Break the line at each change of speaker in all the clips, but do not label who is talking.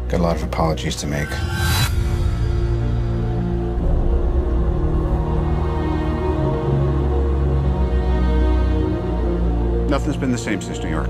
Got a lot of apologies to make. Nothing's been the same since New York.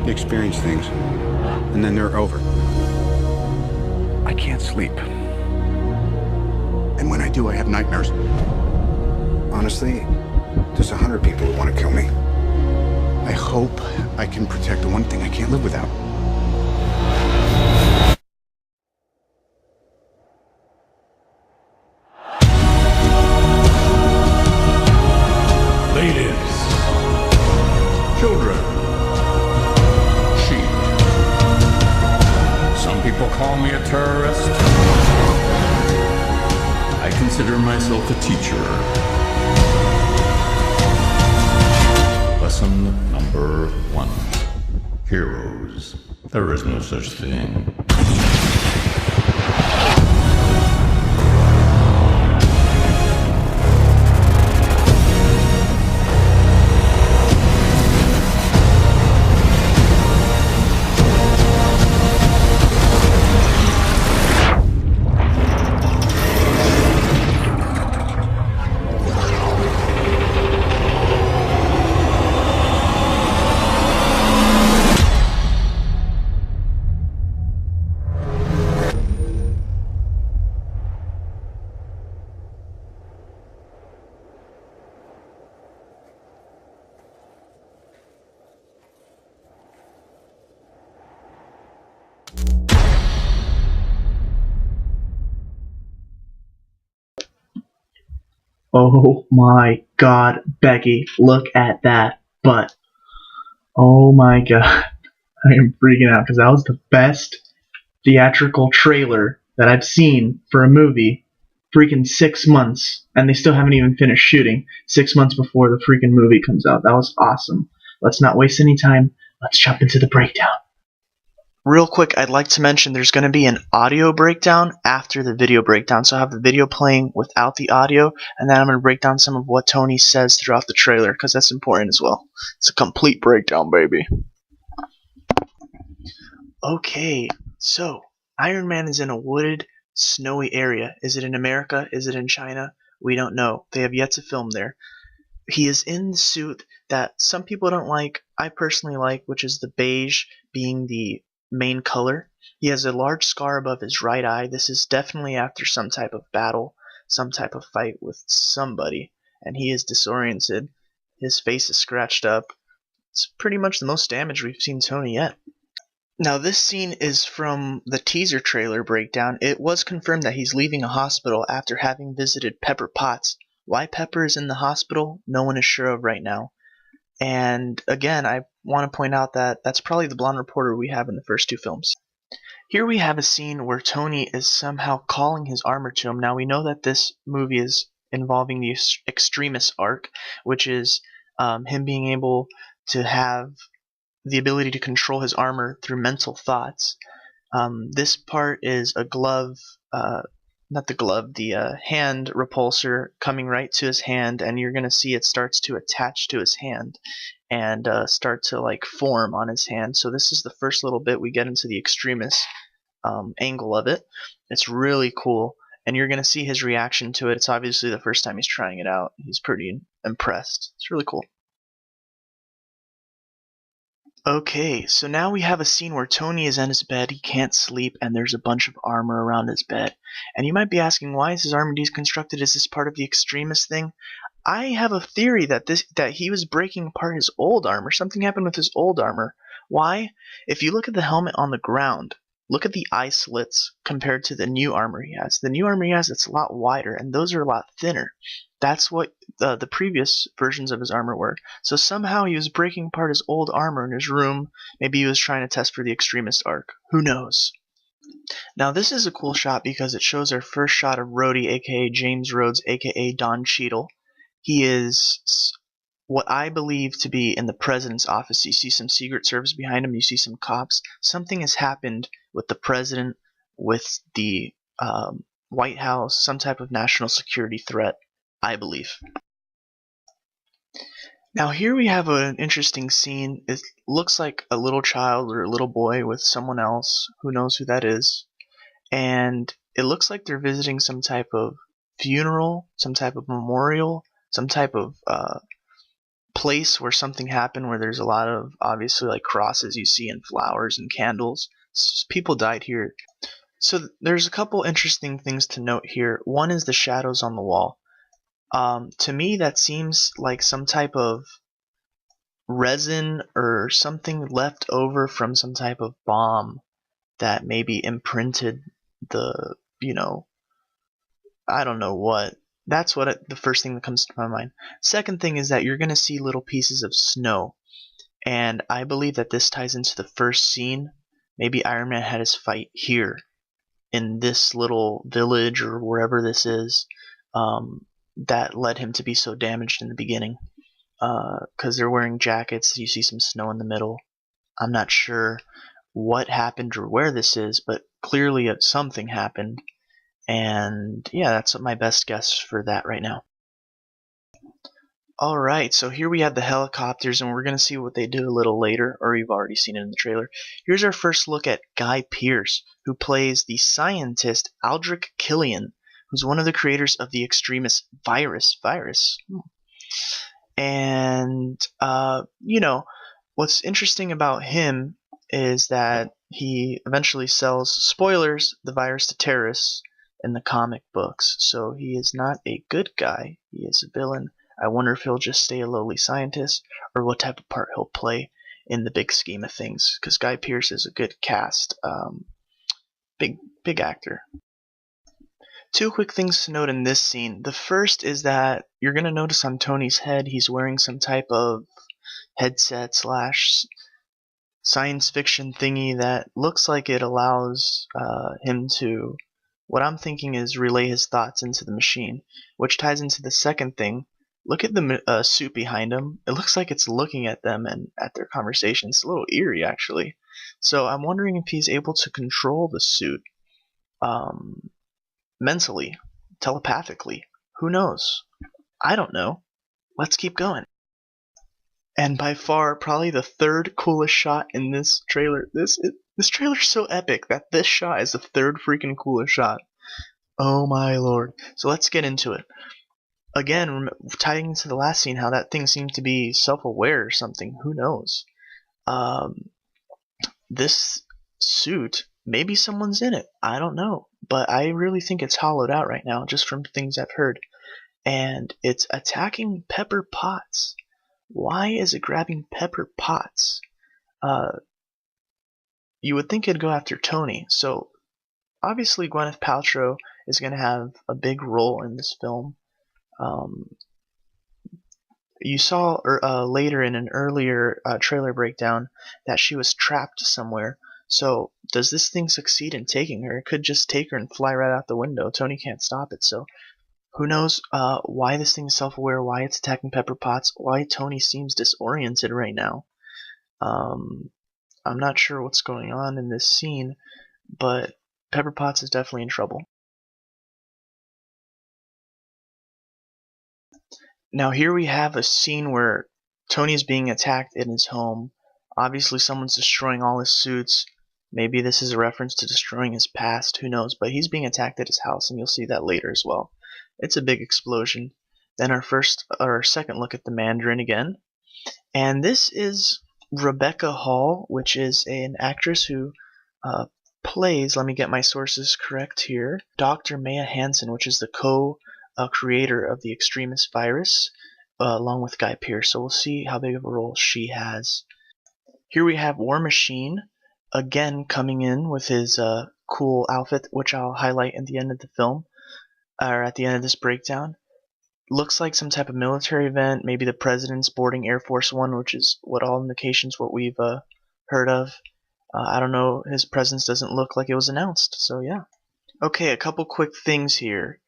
You experience things, and then they're over. I can't sleep. And when I do, I have nightmares. Honestly, there's 100 people who want to kill me. I hope I can protect the one thing I can't live without.
Ladies, children, sheep. Some people call me a terrorist. I consider myself a teacher. Lesson number 1. Heroes. There is no such thing.
Oh my god, Becky, look at that butt. Oh my god. I am freaking out because that was the best theatrical trailer that I've seen for a movie freaking 6 months, and they still haven't even finished shooting 6 months before the freaking movie comes out. That was awesome. Let's not waste any time. Let's jump into the breakdown. Real quick, I'd like to mention there's going to be an audio breakdown after the video breakdown. So I have the video playing without the audio, and then I'm going to break down some of what Tony says throughout the trailer, because that's important as well. It's a complete breakdown, baby. Okay, so Iron Man is in a wooded, snowy area. Is it in America? Is it in China? We don't know. They have yet to film there. He is in the suit that some people don't like. I personally like, which is the beige being the main color. He has a large scar above his right eye. This is definitely after some type of battle, some type of fight with somebody, and he is disoriented. His face is scratched up. It's pretty much the most damage we've seen Tony yet. Now this scene is from the teaser trailer breakdown. It was confirmed that he's leaving a hospital after having visited Pepper Potts. Why Pepper is in the hospital, no one is sure of right now. And again, I want to point out that that's probably the blonde reporter we have in the first 2 films. Here we have a scene where Tony is somehow calling his armor to him. Now we know that this movie is involving the extremist arc, which is him being able to have the ability to control his armor through mental thoughts. This part is a glove, not the glove, the hand repulsor coming right to his hand, and you're going to see it starts to attach to his hand and start to like form on his hand. So this is the first little bit we get into the extremist angle of it. It's really cool, and you're going to see his reaction to it. It's obviously the first time he's trying it out. He's pretty impressed. It's really cool. Okay, so now we have a scene where Tony is in his bed, he can't sleep, and there's a bunch of armor around his bed. And you might be asking, why is his armor deconstructed? Is this part of the extremist thing? I have a theory that he was breaking apart his old armor. Something happened with his old armor. Why? If you look at the helmet on the ground, look at the eye slits compared to the new armor he has. The new armor he has, it's a lot wider, and those are a lot thinner. That's what the previous versions of his armor were. So somehow he was breaking apart his old armor in his room. Maybe he was trying to test for the extremist arc. Who knows? Now this is a cool shot because it shows our first shot of Rhodey, aka James Rhodes, aka Don Cheadle. He is what I believe to be in the president's office. You see some Secret Service behind him. You see some cops. Something has happened with the president, with the White House, some type of national security threat, I believe. Now here we have an interesting scene. It looks like a little child or a little boy with someone else. Who knows who that is? And it looks like they're visiting some type of funeral, some type of memorial, some type of place where something happened, where there's a lot of obviously like crosses you see and flowers and candles. People died here. So there's a couple interesting things to note here. One is the shadows on the wall. To me, that seems like some type of resin or something left over from some type of bomb that maybe imprinted the, I don't know what. That's the first thing that comes to my mind. Second thing is that you're going to see little pieces of snow. And I believe that this ties into the first scene. Maybe Iron Man had his fight here in this little village or wherever this is, that led him to be so damaged in the beginning. Because they're wearing jackets, you see some snow in the middle. I'm not sure what happened or where this is, but clearly something happened. And yeah, that's my best guess for that right now. Alright, so here we have the helicopters, and we're going to see what they do a little later, or you've already seen it in the trailer. Here's our first look at Guy Pearce, who plays the scientist Aldrich Killian, who's one of the creators of the extremist virus. And, what's interesting about him is that he eventually sells, spoilers, the virus to terrorists in the comic books. So he is not a good guy, he is a villain. I wonder if he'll just stay a lowly scientist, or what type of part he'll play in the big scheme of things, because Guy Pearce is a good cast. Big actor. Two quick things to note in this scene. The first is that you're going to notice on Tony's head he's wearing some type of headset slash science fiction thingy that looks like it allows him to, what I'm thinking is, relay his thoughts into the machine, which ties into the second thing. Look at the suit behind him. It looks like it's looking at them and at their conversation. It's a little eerie, actually. So I'm wondering if he's able to control the suit mentally, telepathically. Who knows? I don't know. Let's keep going. And by far, probably the third coolest shot in this trailer. This trailer's so epic that this shot is the third freaking coolest shot. Oh my lord. So let's get into it. Again, tying into the last scene, how that thing seemed to be self-aware or something. Who knows? This suit, maybe someone's in it. I don't know. But I really think it's hollowed out right now, just from things I've heard. And it's attacking Pepper Potts. Why is it grabbing Pepper Potts? You would think it'd go after Tony. So obviously Gwyneth Paltrow is going to have a big role in this film. You saw later in an earlier trailer breakdown that she was trapped somewhere. So does this thing succeed in taking her? It could just take her and fly right out the window. Tony can't stop it. So who knows why this thing is self-aware, why it's attacking Pepper Potts, why Tony seems disoriented right now. I'm not sure what's going on in this scene, but Pepper Potts is definitely in trouble. Now here we have a scene where Tony's being attacked in his home. Obviously someone's destroying all his suits. Maybe this is a reference to destroying his past, who knows, but he's being attacked at his house, and you'll see that later as well. It's a big explosion. Then our second look at the Mandarin again. And this is Rebecca Hall, which is an actress who plays, let me get my sources correct here, Dr. Maya Hansen, which is the co-creator of the extremist virus, along with Guy Pearce. So we'll see how big of a role she has. Here we have War Machine, again coming in with his cool outfit, which I'll highlight at the end of the film, or at the end of this breakdown. Looks like some type of military event, maybe the president's boarding Air Force One, which is what all indications what we've heard of. I don't know, his presence doesn't look like it was announced, so yeah. Okay, a couple quick things here.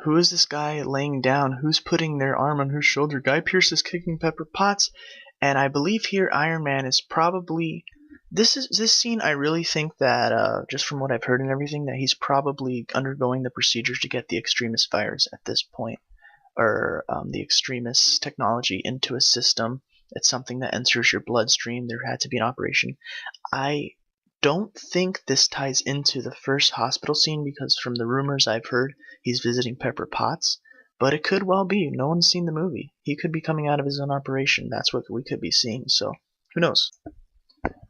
Who is this guy laying down? Who's putting their arm on whose shoulder? Guy Pearce is kicking Pepper Potts, and I believe here Iron Man is probably... This scene, I really think that, just from what I've heard and everything, that he's probably undergoing the procedures to get the extremist virus at this point. or the extremist technology into a system. It's something that enters your bloodstream. There had to be an operation. I don't think this ties into the first hospital scene because from the rumors I've heard, he's visiting Pepper Potts. But it could well be. No one's seen the movie. He could be coming out of his own operation. That's what we could be seeing. So who knows?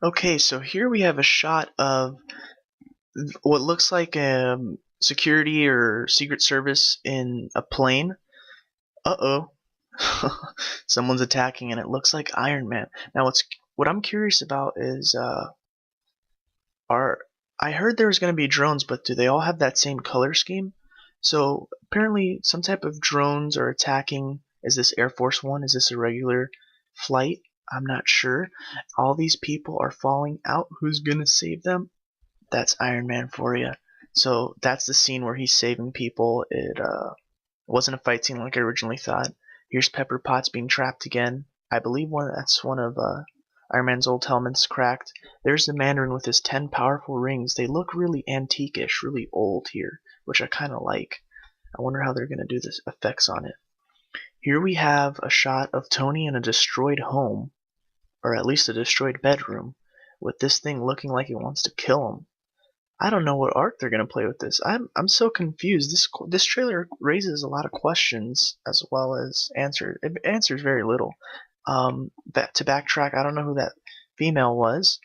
Okay, so here we have a shot of what looks like security or secret service in a plane. Uh-oh. Someone's attacking and it looks like Iron Man. Now what I'm curious about is are I heard there was going to be drones, but do they all have that same color scheme? So apparently some type of drones are attacking. Is this Air Force One? Is this a regular flight? I'm not sure. All these people are falling out. Who's going to save them? That's Iron Man for you. So that's the scene where he's saving people. It wasn't a fight scene like I originally thought. Here's Pepper Potts being trapped again. I believe that's one of Iron Man's old helmets cracked. There's the Mandarin with his 10 powerful rings. They look really antique-ish, really old here, which I kind of like. I wonder how they're going to do the effects on it. Here we have a shot of Tony in a destroyed home, or at least a destroyed bedroom, with this thing looking like it wants to kill him. I don't know what arc they're gonna play with this. I'm so confused. This trailer raises a lot of questions as well as answers. It answers very little. To backtrack, I don't know who that female was.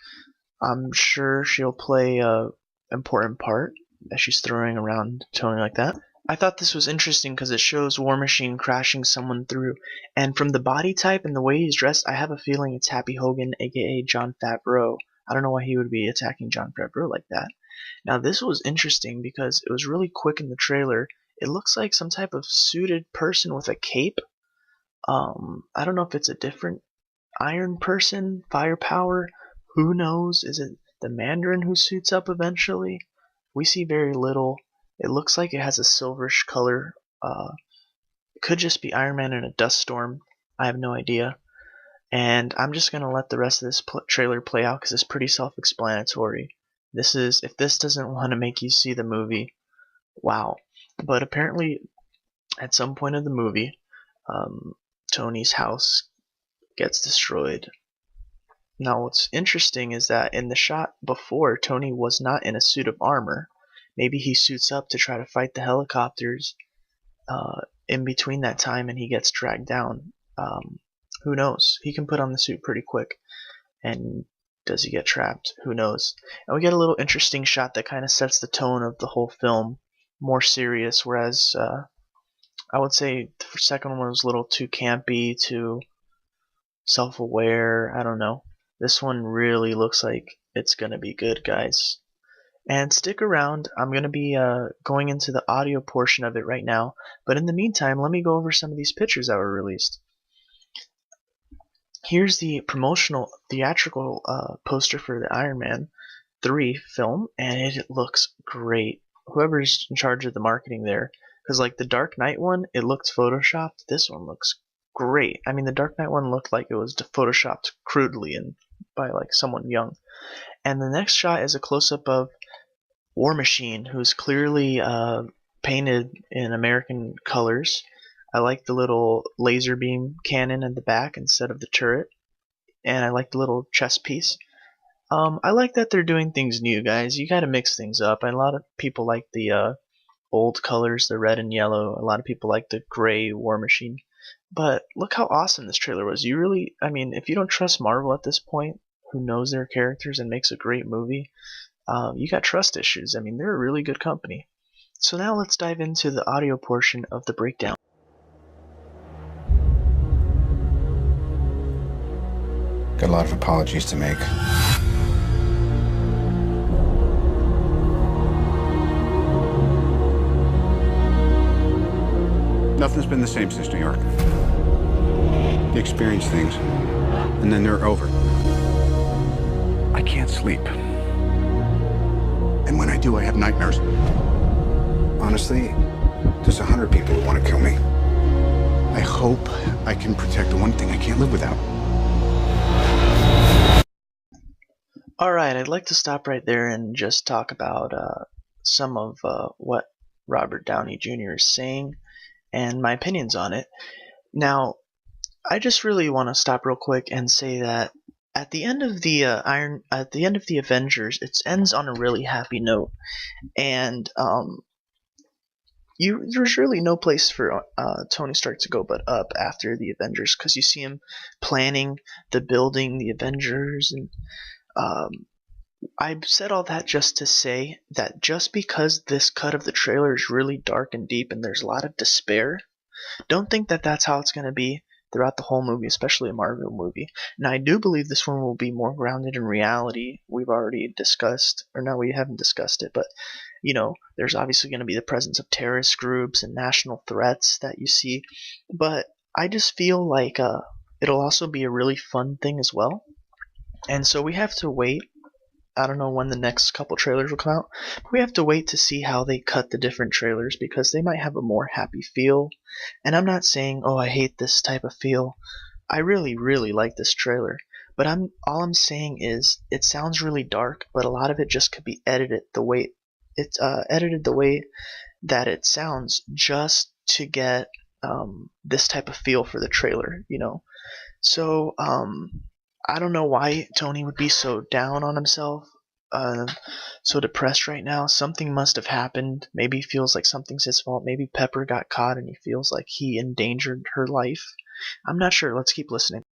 I'm sure she'll play a important part as she's throwing around Tony like that. I thought this was interesting because it shows War Machine crashing someone through, and from the body type and the way he's dressed, I have a feeling it's Happy Hogan, aka Jon Favreau. I don't know why he would be attacking Jon Favreau like that. Now this was interesting because it was really quick in the trailer. It looks like some type of suited person with a cape. I don't know if it's a different iron person, firepower. Who knows? Is it the Mandarin who suits up eventually? We see very little. It looks like it has a silverish color. It could just be Iron Man in a dust storm. I have no idea. And I'm just going to let the rest of this trailer play out because it's pretty self-explanatory. If this doesn't want to make you see the movie, wow. But apparently, at some point of the movie, Tony's house gets destroyed. Now, what's interesting is that in the shot before, Tony was not in a suit of armor. Maybe he suits up to try to fight the helicopters in between that time and he gets dragged down. Who knows? He can put on the suit pretty quick. And does he get trapped? Who knows? And we get a little interesting shot that kind of sets the tone of the whole film, more serious, whereas I would say the second one was a little too campy, too self-aware. I don't know. This one really looks like it's going to be good, guys. And stick around. I'm going to be going into the audio portion of it right now. But in the meantime, let me go over some of these pictures that were released. Here's the promotional theatrical poster for the Iron Man 3 film, and it looks great. Whoever's in charge of the marketing there, because like the Dark Knight one, it looked photoshopped. This one looks great. I mean, the Dark Knight one looked like it was photoshopped crudely and by like someone young. And the next shot is a close-up of War Machine, who's clearly painted in American colors. I like the little laser beam cannon in the back instead of the turret, and I like the little chest piece. I like that they're doing things new, guys. You gotta mix things up, and a lot of people like the old colors, the red and yellow. A lot of people like the gray War Machine. But look how awesome this trailer was. I mean, if you don't trust Marvel at this point, who knows their characters and makes a great movie, you got trust issues. I mean, they're a really good company. So now let's dive into the audio portion of the breakdown.
Got a lot of apologies to make. Nothing's been the same since New York. You experience things, and then they're over. I can't sleep. And when I do, I have nightmares. Honestly, there's 100 people who want to kill me. I hope I can protect the one thing I can't live without.
Alright, I'd like to stop right there and just talk about some of what Robert Downey Jr. is saying. and my opinions on it. Now, I just really want to stop real quick and say that at the end of the at the end of the Avengers, it ends on a really happy note, and there's really no place for Tony Stark to go but up after the Avengers, because you see him planning the building the Avengers, and um, I've said all that just to say that just because this cut of the trailer is really dark and deep and there's a lot of despair, don't think that that's how it's going to be throughout the whole movie, especially a Marvel movie. Now, I do believe this one will be more grounded in reality. We've already discussed, or no, we haven't discussed it, but there's obviously going to be the presence of terrorist groups and national threats that you see. But I just feel like it'll also be a really fun thing as well. And so we have to wait. I don't know when the next couple trailers will come out, but we have to wait to see how they cut the different trailers, because they might have a more happy feel. And I'm not saying, oh, I hate this type of feel. I really, really like this trailer. But all I'm saying is it sounds really dark, but a lot of it just could be edited the way that it sounds, just to get this type of feel for the trailer. So I don't know why Tony would be so down on himself, so depressed right now. Something must have happened. Maybe he feels like something's his fault. Maybe Pepper got caught and he feels like he endangered her life. I'm not sure. Let's keep listening.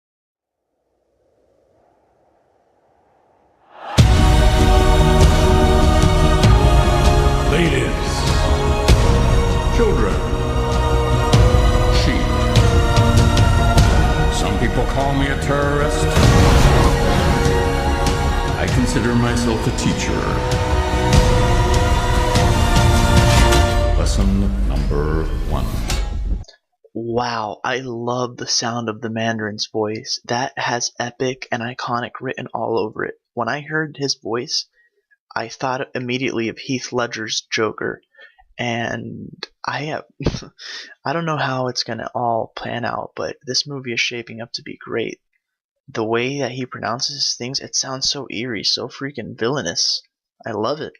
Ladies, children, sheep. Some people call me a terrorist. I consider myself a teacher. Lesson number 1.
Wow, I love the sound of the Mandarin's voice. That has epic and iconic written all over it. When I heard his voice, I thought immediately of Heath Ledger's Joker, and I don't know how it's gonna all plan out, but this movie is shaping up to be great. The way that he pronounces things, it sounds so eerie, so freaking villainous. I love it.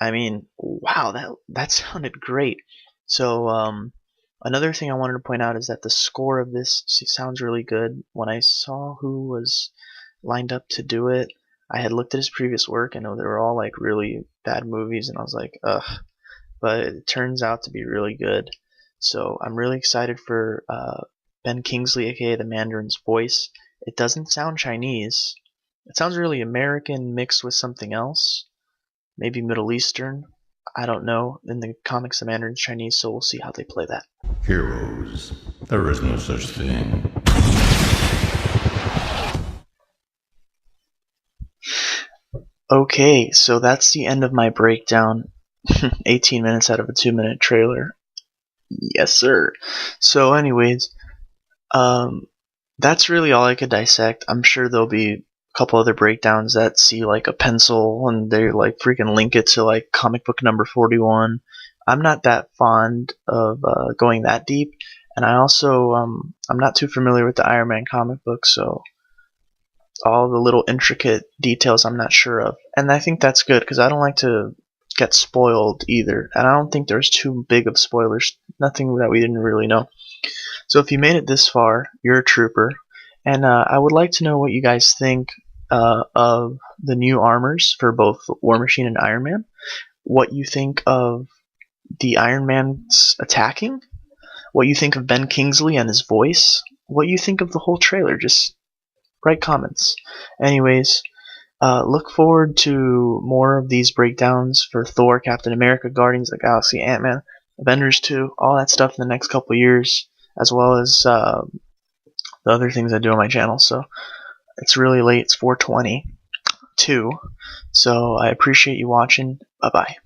I mean, wow, that sounded great. So, another thing I wanted to point out is that the score of this sounds really good. When I saw who was lined up to do it, I had looked at his previous work and they were all like really bad movies, and I was like, ugh. But it turns out to be really good. So I'm really excited for Ben Kingsley, aka the Mandarin's voice. It doesn't sound Chinese. It sounds really American mixed with something else. Maybe Middle Eastern. I don't know. In the comics, the Mandarin's Chinese, so we'll see how they play that.
Heroes. There is no such thing.
Okay, so that's the end of my breakdown. 18 minutes out of a 2-minute trailer. Yes, sir. So, anyways, that's really all I could dissect. I'm sure there'll be a couple other breakdowns that see like a pencil and they like freaking link it to like comic book number 41. I'm not that fond of going that deep, and I also I'm not too familiar with the Iron Man comic book, so all the little intricate details I'm not sure of. And I think that's good, because I don't like to get spoiled either. And I don't think there's too big of spoilers. Nothing that we didn't really know. So if you made it this far, you're a trooper. And I would like to know what you guys think of the new armors for both War Machine and Iron Man. What you think of the Iron Man's attacking. What you think of Ben Kingsley and his voice. What you think of the whole trailer. Just write comments. Anyways, look forward to more of these breakdowns for Thor, Captain America, Guardians of the Galaxy, Ant-Man, Avengers 2, all that stuff in the next couple years, as well as the other things I do on my channel. So it's really late. It's 4:22. So I appreciate you watching. Bye-bye.